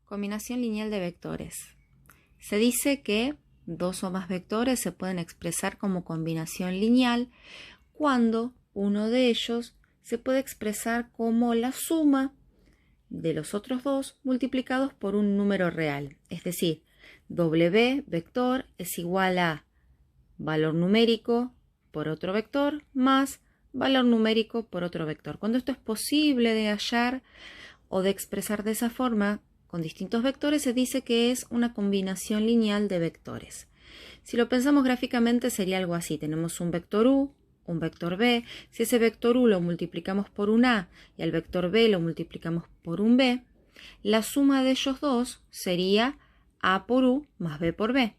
Combinación lineal de vectores. Se dice que dos o más vectores se pueden expresar como combinación lineal cuando uno de ellos se puede expresar como la suma de los otros dos multiplicados por un número real. Es decir, W vector es igual a valor numérico por otro vector más valor numérico por otro vector. Cuando esto es posible de hallar o de expresar de esa forma con distintos vectores, se dice que es una combinación lineal de vectores. Si lo pensamos gráficamente sería algo así. Tenemos un vector u, un vector b. Si ese vector u lo multiplicamos por un a y al vector b lo multiplicamos por un b, la suma de ellos dos sería a por u más b por b.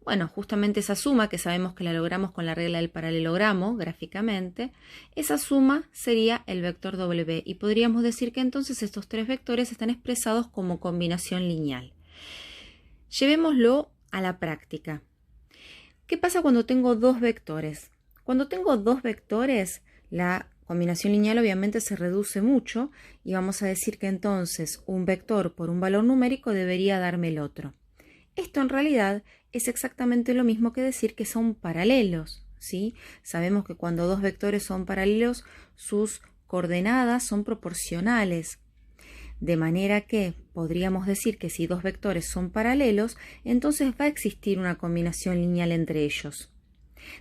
Bueno, justamente esa suma, que sabemos que la logramos con la regla del paralelogramo gráficamente, esa suma sería el vector W y podríamos decir que entonces estos tres vectores están expresados como combinación lineal. Llevémoslo a la práctica. ¿Qué pasa cuando tengo dos vectores? Cuando tengo dos vectores, la combinación lineal obviamente se reduce mucho y vamos a decir que entonces un vector por un valor numérico debería darme el otro. Esto en realidad es exactamente lo mismo que decir que son paralelos, ¿sí? Sabemos que cuando dos vectores son paralelos, sus coordenadas son proporcionales. De manera que podríamos decir que si dos vectores son paralelos, entonces va a existir una combinación lineal entre ellos.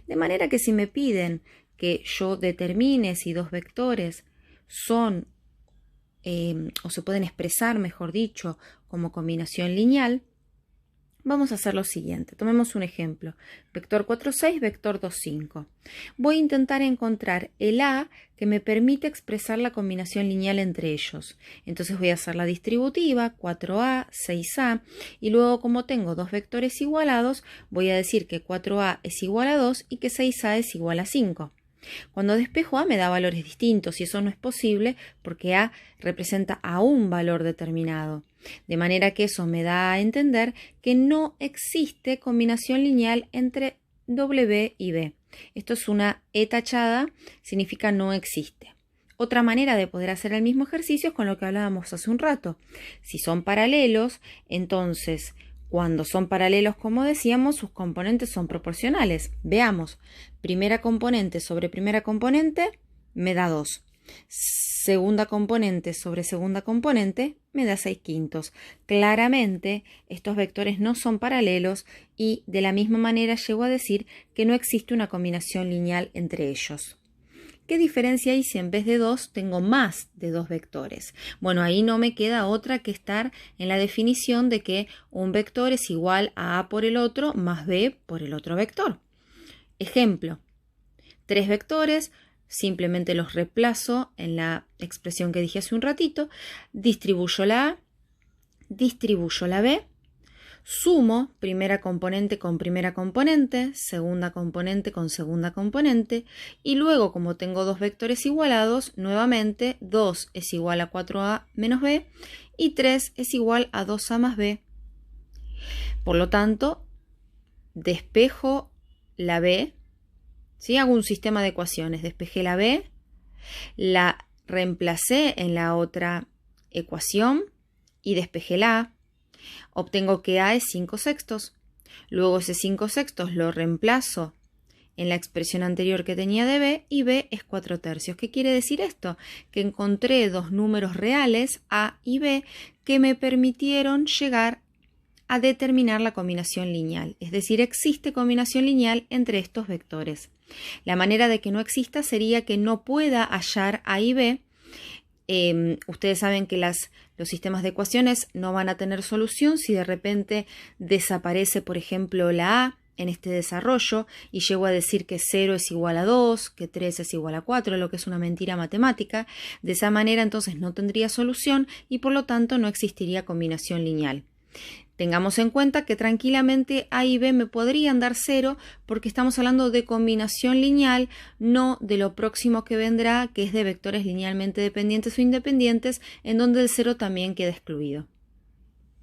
De manera que si me piden que yo determine si dos vectores son, o se pueden expresar, mejor dicho, como combinación lineal, vamos a hacer lo siguiente. Tomemos un ejemplo. Vector 4, 6, vector 2, 5. Voy a intentar encontrar el A que me permite expresar la combinación lineal entre ellos. Entonces voy a hacer la distributiva, 4A, 6A, y luego como tengo dos vectores igualados, voy a decir que 4A es igual a 2 y que 6A es igual a 5. Cuando despejo A me da valores distintos y eso no es posible porque A representa a un valor determinado. De manera que eso me da a entender que no existe combinación lineal entre W y B. Esto es una E tachada, significa no existe. Otra manera de poder hacer el mismo ejercicio es con lo que hablábamos hace un rato. Si son paralelos, entonces cuando son paralelos, como decíamos, sus componentes son proporcionales. Veamos, primera componente sobre primera componente me da 2. Segunda componente sobre segunda componente me da 6/5. Claramente estos vectores no son paralelos y de la misma manera llego a decir que no existe una combinación lineal entre ellos. ¿Qué diferencia hay si en vez de 2 tengo más de 2 vectores? Bueno, ahí no me queda otra que estar en la definición de que un vector es igual a A por el otro más B por el otro vector. Ejemplo, 3 vectores, simplemente los reemplazo en la expresión que dije hace un ratito, distribuyo la A, distribuyo la B, sumo primera componente con primera componente, segunda componente con segunda componente y luego como tengo dos vectores igualados, nuevamente 2 es igual a 4A menos B y 3 es igual a 2A más B. Por lo tanto, despejo la B, ¿sí? Hago un sistema de ecuaciones, despejé la B, la reemplacé en la otra ecuación y despejé la A. Obtengo que A es 5/6. Luego ese 5/6 lo reemplazo en la expresión anterior que tenía de B y B es 4/3. ¿Qué quiere decir esto? Que encontré dos números reales, A y B, que me permitieron llegar a determinar la combinación lineal. Es decir, existe combinación lineal entre estos vectores. La manera de que no exista sería que no pueda hallar A y B. Ustedes saben que los sistemas de ecuaciones no van a tener solución si de repente desaparece, por ejemplo, la A en este desarrollo y llego a decir que 0 es igual a 2, que 3 es igual a 4, lo que es una mentira matemática. De esa manera entonces no tendría solución y por lo tanto no existiría combinación lineal. Tengamos en cuenta que tranquilamente A y B me podrían dar 0 porque estamos hablando de combinación lineal, no de lo próximo que vendrá, que es de vectores linealmente dependientes o independientes, en donde el 0 también queda excluido.